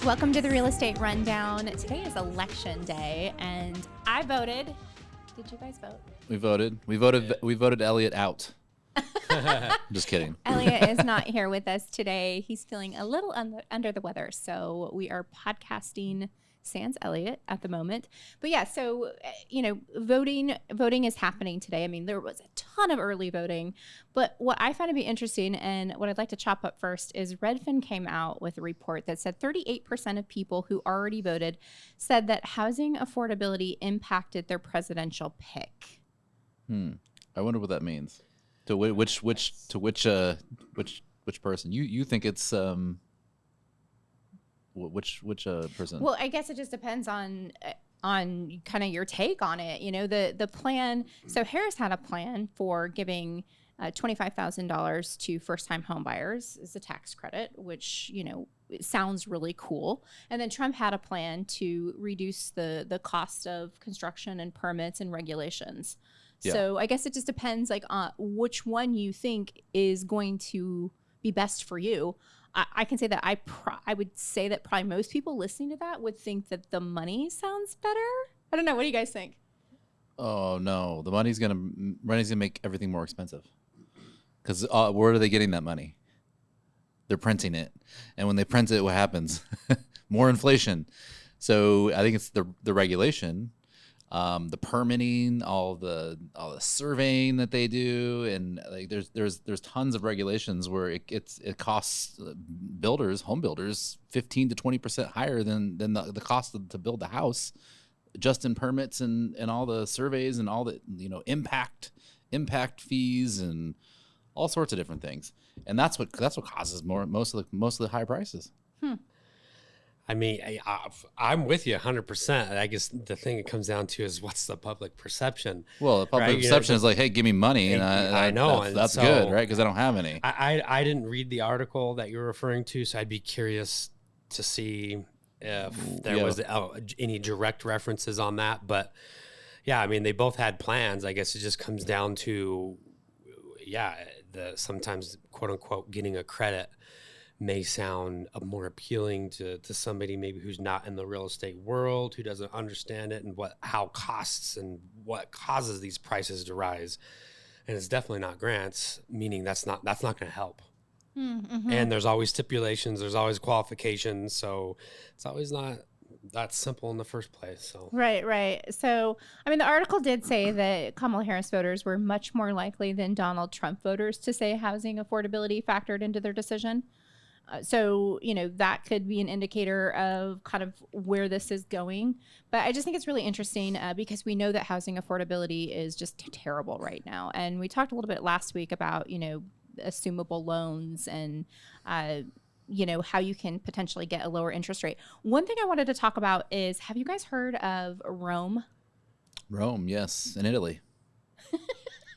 Welcome to the Real Estate Rundown. Today is election day, and I voted. Did you guys vote? We voted. We voted Elliot out. Just kidding. Elliot is not here with us today. He's feeling a little under the weather, so we are podcasting sans Elliot at the moment. But yeah, so voting is happening today. I mean, there was a ton of early voting, but what I found to be interesting and what I'd like to chop up first is Redfin came out with a report that said 38% of people who already voted said that housing affordability impacted their presidential pick. I wonder what that means. To which person? You think it's which person? Well, I guess it just depends on kind of your take on it. You know, the plan. So Harris had a plan for giving $25,000 to first-time home buyers as a tax credit, which, it sounds really cool. And then Trump had a plan to reduce the cost of construction and permits and regulations. Yeah. So I guess it just depends on which one you think is going to be best for you. I can say that I would say that probably most people listening to that would think that the money sounds better. I don't know. What do you guys think? Oh no, the money's gonna make everything more expensive. Because where are they getting that money? They're printing it, and when they print it, what happens? More inflation. So I think it's the regulation. The permitting, all the surveying that they do, and like there's tons of regulations where it costs home builders 15 to 20% higher than the cost to build the house, just in permits and all the surveys and all the impact fees and all sorts of different things, and that's what causes most of the high prices. I mean, I'm with you 100%. I guess the thing it comes down to is what's the public perception. Well, the public perception is like, hey, give me money. And I know. That's good, right? Because I don't have any. I didn't read the article that you're referring to, so I'd be curious to see if there was any direct references on that. But, yeah, I mean, they both had plans. I guess it just comes down to, sometimes, quote, unquote, getting a credit may sound more appealing to somebody maybe who's not in the real estate world, who doesn't understand it and how costs and what causes these prices to rise. And it's definitely not grants, meaning that's not going to help. Mm-hmm. And there's always stipulations, there's always qualifications, so it's always not that simple in the first place. So Right. So, I mean, the article did say that Kamala Harris voters were much more likely than Donald Trump voters to say housing affordability factored into their decision. So, that could be an indicator of kind of where this is going. But I just think it's really interesting because we know that housing affordability is just terrible right now. And we talked a little bit last week about, assumable loans and, how you can potentially get a lower interest rate. One thing I wanted to talk about is, have you guys heard of Rome? Rome, yes, in Italy.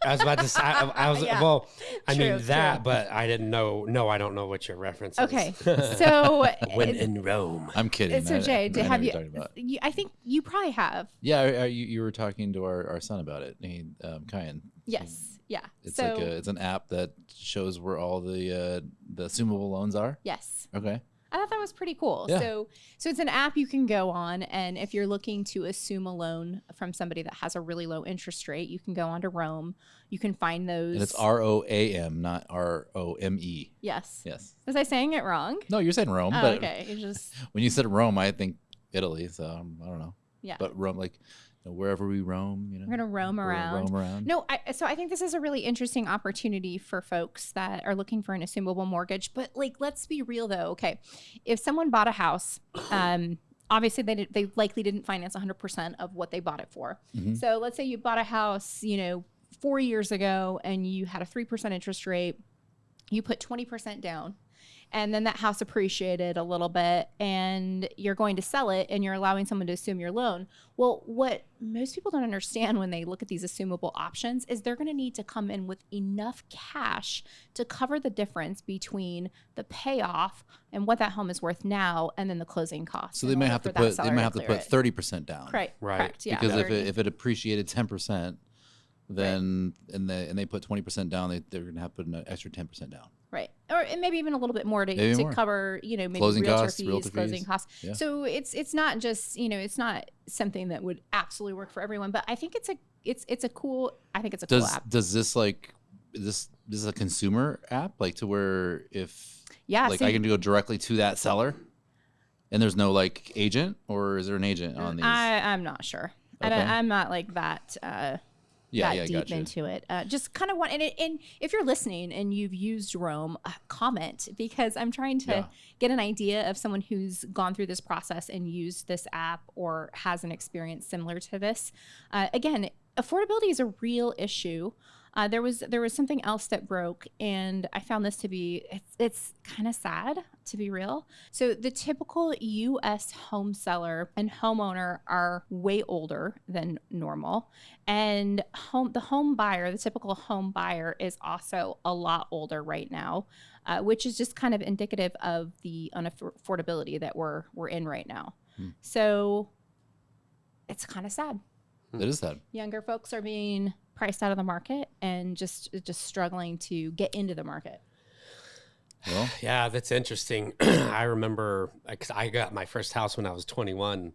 I was about to say, True. But I didn't know. No, I don't know what your reference is. Okay. So when in Rome. I'm kidding. So Jay, have you? I think you probably have. Yeah, you were talking to our son about it. Kyan. Yes. Yeah. It's it's an app that shows where all the assumable loans are. Yes. Okay. I thought that was pretty cool. Yeah. So it's an app you can go on, and if you're looking to assume a loan from somebody that has a really low interest rate, you can go onto Rome. You can find those. And it's ROAM, not ROME. Yes. Yes. Was I saying it wrong? No, you're saying Rome. Oh, but okay. When you said Rome, I think Italy. So I don't know. Yeah. But Rome, wherever we roam, we're gonna roam around. No, so I think this is a really interesting opportunity for folks that are looking for an assumable mortgage. But let's be real though. Okay, if someone bought a house, obviously they likely didn't finance 100% of what they bought it for. Mm-hmm. So let's say you bought a house, 4 years ago, and you had a 3% interest rate. You put 20% down. And then that house appreciated a little bit and you're going to sell it and you're allowing someone to assume your loan. Well, what most people don't understand when they look at these assumable options is they're going to need to come in with enough cash to cover the difference between the payoff and what that home is worth now and then the closing costs. So they might have to put 30% down. Right. Correct. Yeah. Because if it appreciated 10%, then and they put 20% down, they're going to have to put an extra 10% down. Right. Or maybe even a little bit more to cover, maybe closing realtor costs, fees, closing costs. Yeah. So it's not just, it's not something that would absolutely work for everyone, but I think it's a cool app. Does this this is a consumer app, like to where if I can go directly to that seller and there's no like agent, or is there an agent on these? I'm not sure. Okay. I'm not like that. Deep into it. Just kind of and if you're listening and you've used Roam, comment, because I'm trying to get an idea of someone who's gone through this process and used this app or has an experience similar to this. Again, affordability is a real issue. There was something else that broke, and I found this to be, it's kind of sad, to be real. So the typical U.S. home seller and homeowner are way older than normal, and the typical home buyer is also a lot older right now, which is just kind of indicative of the unaffordability that we're in right now. So it's kind of sad. It is sad. Younger folks are being priced out of the market and just struggling to get into the market. Well, yeah, that's interesting. I remember, because I got my first house when I was 21.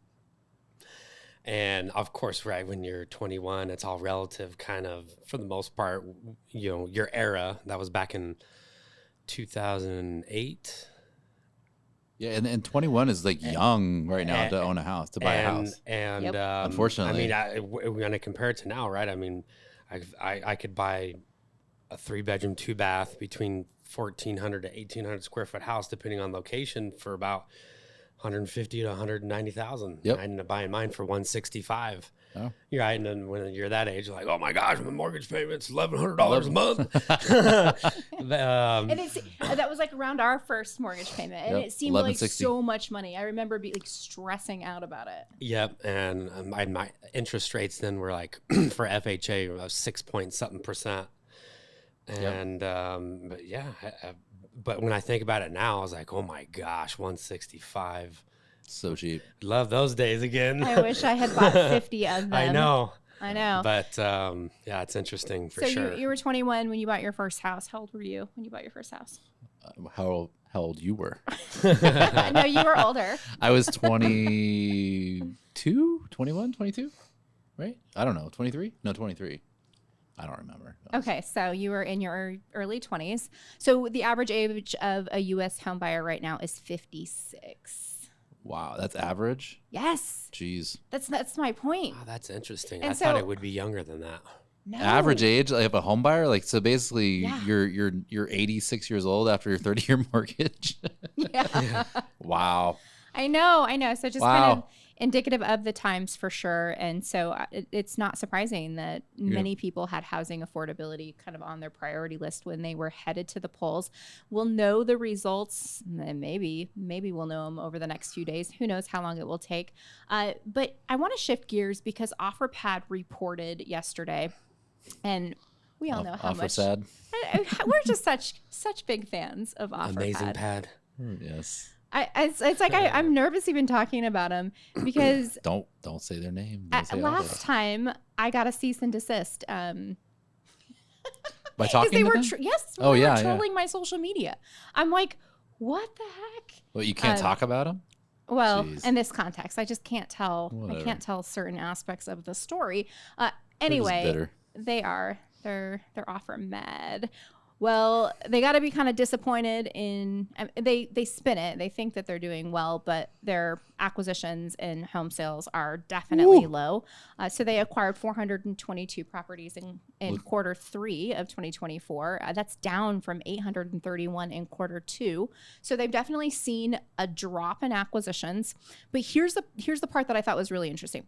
And of course, right, when you're 21, it's all relative, kind of, for the most part, your era. That was back in 2008. Yeah, and 21 is like young right now to own a house, to buy a house. And unfortunately, I mean, when I compare it to now, right? I mean, I could buy a 3-bedroom, 2-bath between 1,400 to 1,800 square foot house, depending on location, for about 150 to 190,000. Yep. I ended up buying mine for 165. Oh. You're right, and then when you're that age, you're like, oh my gosh, my mortgage payment's $1,100 a month. And that was like around our first mortgage payment, and it seemed like so much money. I remember stressing out about it. Yep, and my interest rates then were like for FHA was 6.something%. And but when I think about it now, I was like, oh my gosh, 165. So cheap. Love those days again. I wish I had bought 50 of them. I know. But it's interesing for sure. So you were 21 when you bought your first house. How old were you when you bought your first house? How old you were? No, you were older. I was 22, 21, 22, right? I don't know. 23? No, 23. I don't remember. Okay, so you were in your early 20s. So the average age of a U.S. home buyer right now is 56. Wow, that's average? Yes. Jeez. That's my point. Wow, that's interesting. And I thought it would be younger than that. No. Average age of a home buyer, so basically you're 86 years old after your 30-year mortgage. Yeah. Wow. I know. So just kind of indicative of the times for sure. And so it's not surprising that many people had housing affordability kind of on their priority list when they were headed to the polls. We'll know the results, and maybe we'll know them over the next few days. Who knows how long it will take. But I want to shift gears because OfferPad reported yesterday, and we all know how much. Sad. We're just such big fans of OfferPad. Amazing pad. Yes. It's like I'm nervous even talking about them because don't say their name. Last time I got a cease and desist. By talking to them? Yes. They were trolling my social media. I'm like, what the heck? Well, you can't talk about them? Well, in this context, I just can't tell. Whatever. I can't tell certain aspects of the story. Anyway, they're offer mad. Well, they got to be kind of disappointed in, they spin it. They think that they're doing well, but their acquisitions and home sales are definitely low. So they acquired 422 properties in quarter 3 of 2024. That's down from 831 in quarter 2. So they've definitely seen a drop in acquisitions. But here's the part that I thought was really interesting.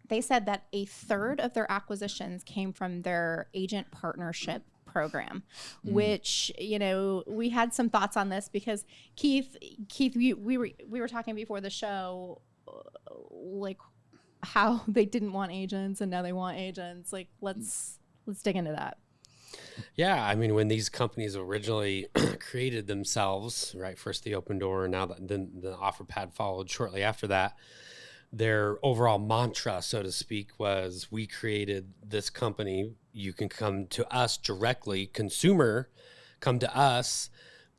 They said that a third of their acquisitions came from their agent partnership program, which, we had some thoughts on this because Keith, we were talking before the show, like how they didn't want agents and now they want agents. Like, let's dig into that. Yeah, I mean, when these companies originally created themselves, right? First the Open Door, and now then the OfferPad followed shortly after that. their overall mantra, so to speak, was we created this company. You can come to us directly, consumer, come to us.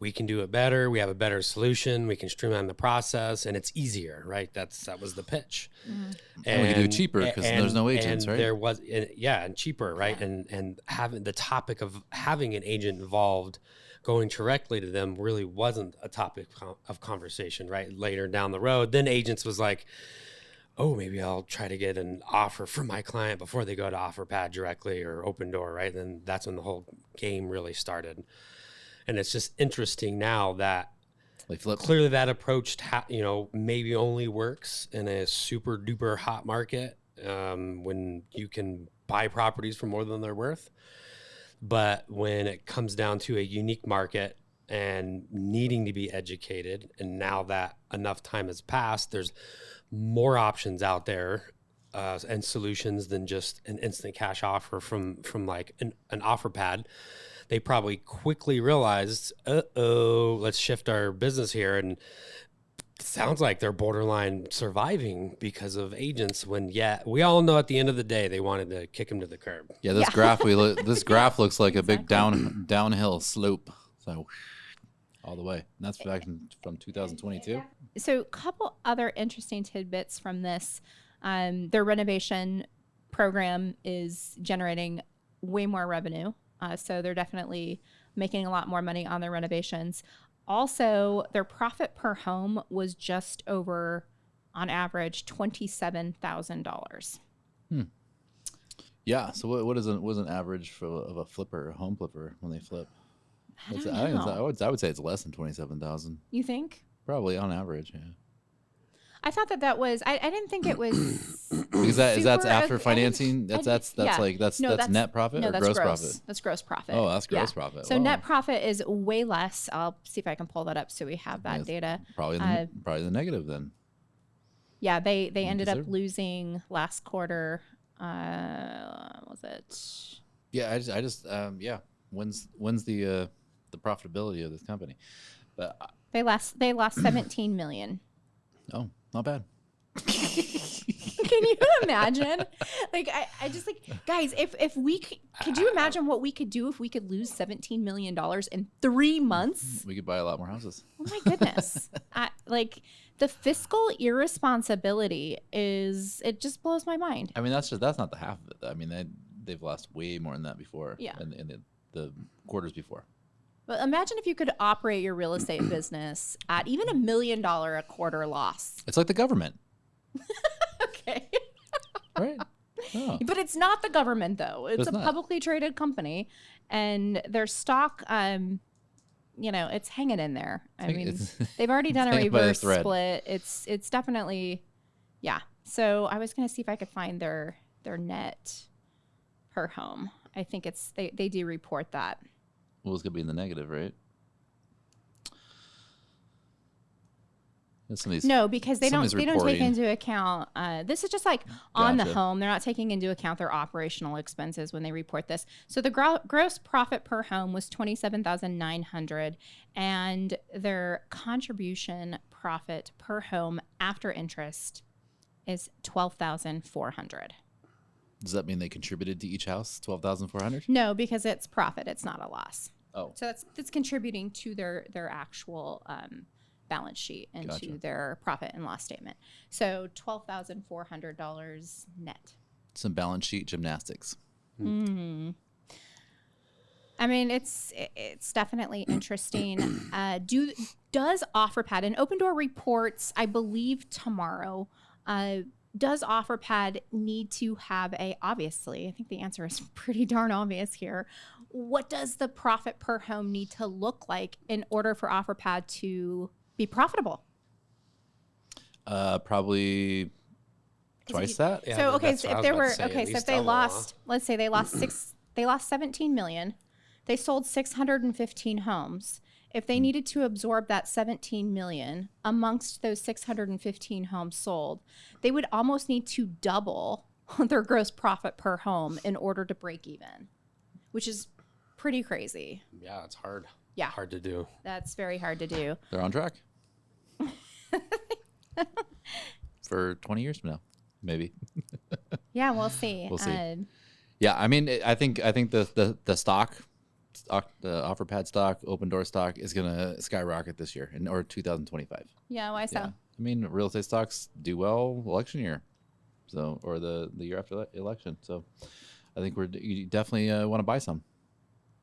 We can do it better. We have a better solution. We can streamline the process, and it's easier, right? That was the pitch. Mm-hmm. And we can do it cheaper because there's no agents, right? There was, and cheaper, right? Yeah. And having the topic of having an agent involved, going directly to them really wasn't a topic of conversation, right? Later down the road, then agents was like, oh, maybe I'll try to get an offer from my client before they go to OfferPad directly or Open Door, right? Then that's when the whole game really started. And it's just interesting now that clearly that approach, maybe only works in a super duper hot market when you can buy properties for more than they're worth. But when it comes down to a unique market and needing to be educated, and now that enough time has passed, there's more options out there and solutions than just an instant cash offer from like an OfferPad. They probably quickly realized, let's shift our business here. And it sounds like they're borderline surviving because of agents when, we all know at the end of the day, they wanted to kick them to the curb. Yeah, this graph graph looks like a big downhill slope. So all the way. And that's from 2022. So a couple other interesting tidbits from this. Their renovation program is generating way more revenue. So they're definitely making a lot more money on their renovations. Also, their profit per home was just over, on average, $27,000. Yeah. So what is an average of a flipper, a home flipper when they flip? I would say it's less than 27,000. You think? Probably on average, yeah. I thought that was. I didn't think it was. Because that's after financing. That's net profit or that's gross profit. That's gross profit. Oh, that's gross profit. So net profit is way less. I'll see if I can pull that up so we have that data. Probably the negative then. Yeah, they ended up losing last quarter. Was it? Yeah, I just When's the profitability of this company? But they lost $17 million. Oh, not bad. Can you imagine? Like, I just like, guys, if we could you imagine what we could do if we could lose $17 million in 3 months? We could buy a lot more houses. Oh my goodness. Like the fiscal irresponsibility it just blows my mind. I mean, that's not the half of it. I mean, they've lost way more than that before. Yeah. In the quarters before. But imagine if you could operate your real estate business at even $1 million a quarter loss. It's like the government. Okay. Right. Oh. But it's not the government, though. It's a publicly traded company, and their stock, it's hanging in there. I mean, they've already done a reverse split. It's definitely, yeah. So I was going to see if I could find their net per home. I think they do report that. Well, it's going to be in the negative, right? No, because they don't take into account. This is just like on the home. They're not taking into account their operational expenses when they report this. So the gross profit per home was $27,900, and their contribution profit per home after interest is $12,400. Does that mean they contributed to each house $12,400? No, because it's profit. It's not a loss. Oh, so that's contributing to their actual balance sheet and to their profit and loss statement. So $12,400 net. Some balance sheet gymnastics. Mm-hmm. I mean, it's definitely interesting. Does OfferPad, and Open Door reports, I believe tomorrow, does OfferPad need to have obviously, I think the answer is pretty darn obvious here. What does the profit per home need to look like in order for OfferPad to be profitable? Probably twice that. Yeah, so if they lost, let's say they lost $17 million. They sold 615 homes. If they needed to absorb that 17 million amongst those 615 homes sold, they would almost need to double their gross profit per home in order to break even, which is pretty crazy. Yeah, it's hard. Yeah. Hard to do. That's very hard to do. They're on track. for 20 years from now, maybe. Yeah, we'll see. We'll see. Yeah, I mean, I think the stock, the OfferPad stock, Open Door stock is gonna skyrocket this year or 2025. Yeah, why so? Yeah. I mean, real estate stocks do well election year, so or the year after election. So I think you definitely want to buy some.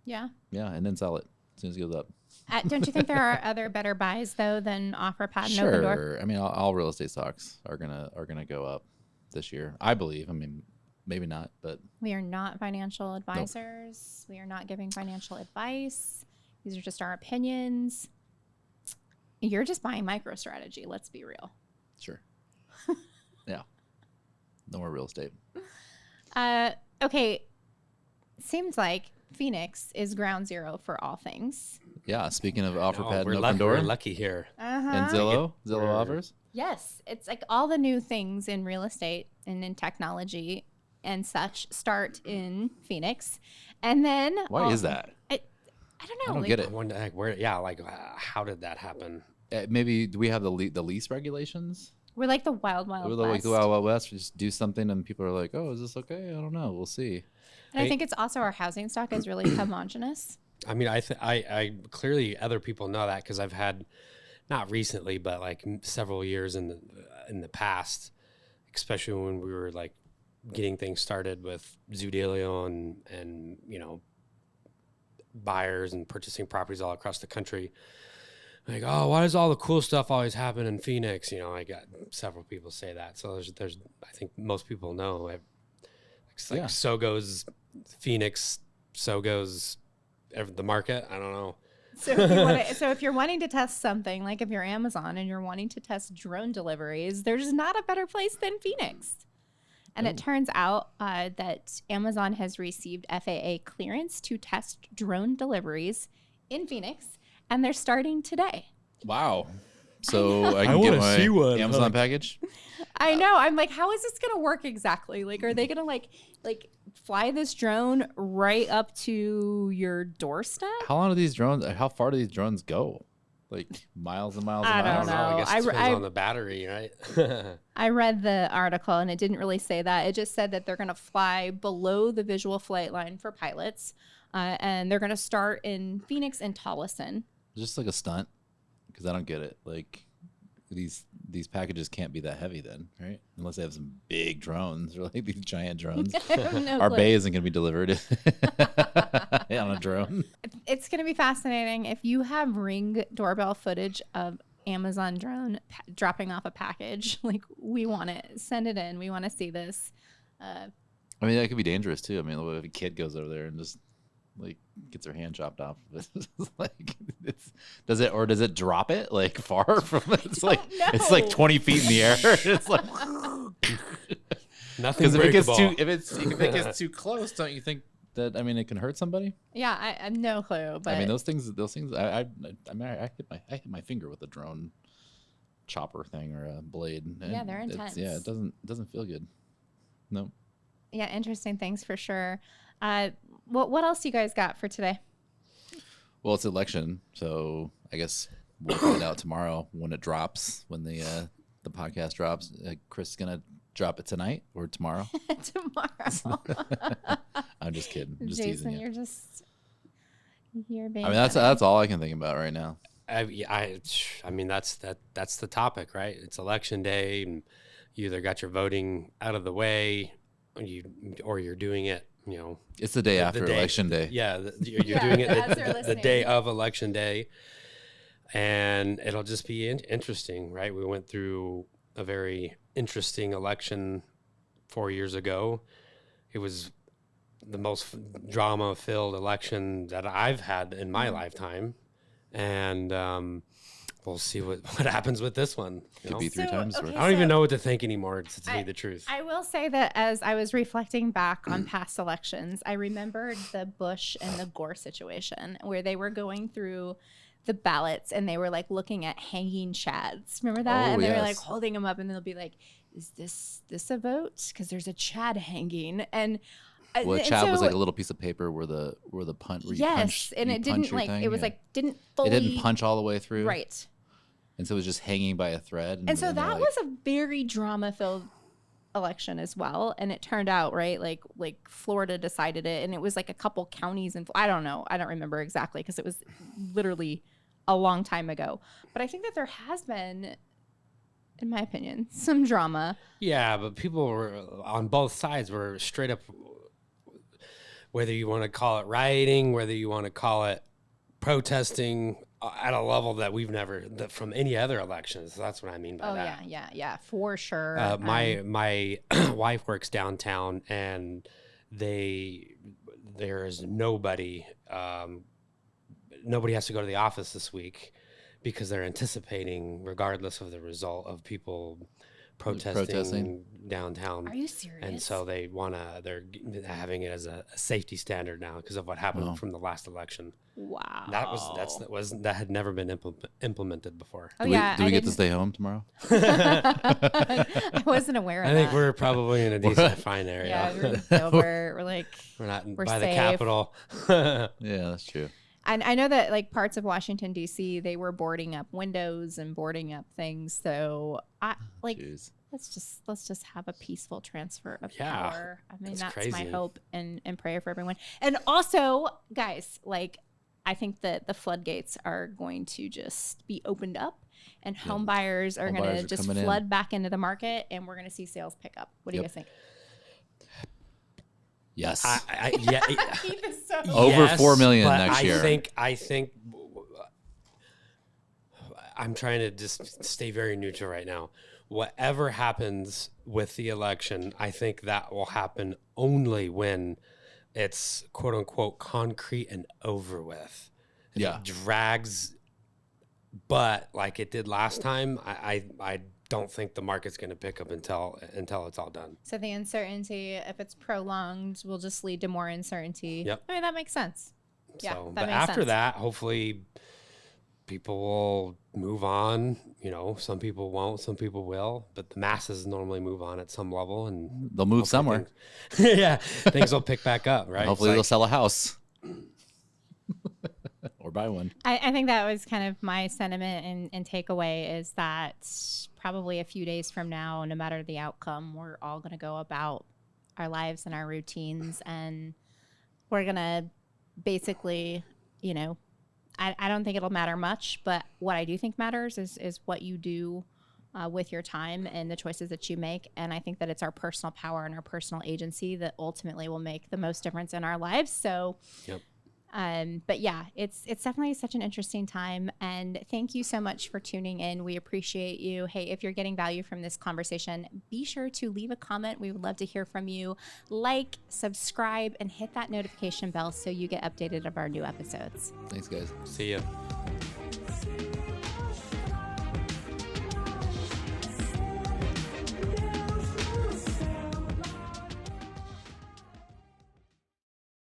Yeah. Yeah, and then sell it as soon as it goes up. Don't you think there are other better buys though than OfferPad and Open Door? Sure. I mean, all real estate stocks are gonna go up this year, I believe. I mean, maybe not, but we are not financial advisors. Nope. We are not giving financial advice. These are just our opinions. You're just buying MicroStrategy. Let's be real. Sure. Yeah. No more real estate. Okay. Seems like Phoenix is ground zero for all things. Yeah. Speaking of OfferPad and Open Door. We're lucky here. And Zillow offers. Yes. It's like all the new things in real estate and in technology and such start in Phoenix. And then why is that? I don't know. I don't get it. I wonder, like, where? Yeah, like how did that happen? Maybe do we have the lease regulations? We're like the wild We're west. like the wild west. We just do something and people are like, "Oh, is this okay?" I don't know. We'll see. And I think it's also our housing stock is really homogenous. I mean, I clearly other people know that because I've had, not recently, but like several years in the past, especially when we were like getting things started with Zoodealio and buyers and purchasing properties all across the country. Like, oh, why does all the cool stuff always happen in Phoenix? I got several people say that. So there's I think most people know. It's like so goes Phoenix, so goes the market. I don't know. So if you're wanting to test something, like if you're Amazon and you're wanting to test drone deliveries, there's not a better place than Phoenix. And it turns out that Amazon has received FAA clearance to test drone deliveries in Phoenix, and they're starting today. Wow. So I can get my Amazon package? I know. I'm like, how is this going to work exactly? Like, are they going to like fly this drone right up to your doorstep? How far do these drones go? Like miles and miles and I miles? don't know. I guess it depends on the battery, right? I read the article and it didn't really say that. It just said that they're going to fly below the visual flight line for pilots. And they're going to start in Phoenix and Tolleson. Just like a stunt, because I don't get it. Like these packages can't be that heavy then, right? Unless they have some big drones or like these giant drones. Our bay isn't going to be delivered on a drone. It's going to be fascinating. If you have Ring doorbell footage of Amazon drone dropping off a package, like we want it. Send it in. We want to see this. I mean, that could be dangerous too. I mean, if a kid goes over there and just like gets her hand chopped off, like does it drop it like far from it? It's like 20 feet in the air. It's like nothing. Because if it gets too close, don't you think that it can hurt somebody? Yeah, I have no clue. But I mean, those things. I hit my finger with a drone chopper thing or a blade. Yeah, they're intense. It doesn't feel good. No. Yeah, interesting things for sure. What else you guys got for today? Well, it's election, so I guess we'll find out tomorrow when it drops, when the podcast drops. Chris is gonna drop it tonight or tomorrow. Tomorrow. I'm just kidding. I'm just Jason, teasing you. You're being. I mean, that's all I can think about right now. I mean, that's the topic, right? It's election day, and you either got your voting out of the way, or you're doing it. It's the day after election day. Yeah, you're doing it the day of election day, and it'll just be interesting, right? We went through a very interesting election 4 years ago. It was the most drama-filled election that I've had in my lifetime, and we'll see what happens with this one. Could be three times. Okay, I don't even know what to think anymore, to tell you the truth. I will say that as I was reflecting back on past elections, I remembered the Bush and the Gore situation where they were going through the ballots and they were like looking at hanging chads. Remember that? Oh, and they yes. were like holding them up and they'll be like, is this a vote? Because there's a chad hanging. And well, a chad was like a little piece of paper where the punch. Yes, and it didn't like it was like didn't fully. It didn't punch all the way through. Right. And so it was just hanging by a thread. And so that was a very drama-filled election as well. And it turned out, right, like Florida decided it. And it was like a couple counties. And I don't know. I don't remember exactly because it was literally a long time ago. But I think that there has been, in my opinion, some drama. Yeah, but people were on both sides were straight up, whether you want to call it rioting, whether you want to call it protesting at a level that we've never from any other elections. So that's what I mean by that. Yeah, for sure. My wife works downtown, and there is nobody. Nobody has to go to the office this week because they're anticipating, regardless of the result, of people protesting downtown. Are you serious? And so they're having it as a safety standard now because of what happened from the last election. Wow. That had never been implemented before. Oh, do we get to stay home tomorrow? I wasn't aware of that. I think we're probably in a decent fine area. Yeah, we're like, we're not we're by safe. the Capitol. Yeah, that's true. And I know that like parts of Washington, D.C., they were boarding up windows and boarding up things. So let's just have a peaceful transfer of power. I mean, that's crazy. my hope and prayer for everyone. And also, guys, like I think that the floodgates are going to just be opened up, and home buyers are going to just flood back into the market, and we're going to see sales pick up. What do you guys think? Yes. Over 4 million next year. I think I'm trying to just stay very neutral right now. Whatever happens with the election, I think that will happen only when it's quote unquote concrete and over with. If it drags, but like it did last time, I don't think the market's going to pick up until it's all done. So the uncertainty, if it's prolonged, will just lead to more uncertainty. Yep. I mean, that makes sense. Yeah, but after that, hopefully people will move on. You know, some people won't, some people will, but the masses normally move on at some level, and they'll move somewhere. Things will pick back up, right? Hopefully they'll sell a house. Or buy one. I think that was kind of my sentiment and takeaway is that probably a few days from now, no matter the outcome, we're all going to go about our lives and our routines, and we're going to basically, you know, I don't think it'll matter much, but what I do think matters is what you do with your time and the choices that you make. And I think that it's our personal power and our personal agency that ultimately will make the most difference in our lives. So, but yeah, it's definitely such an interesting time. And thank you so much for tuning in. We appreciate you. Hey, if you're getting value from this conversation, be sure to leave a comment. We would love to hear from you. Like, subscribe, and hit that notification bell so you get updated of our new episodes. Thanks, guys. See ya.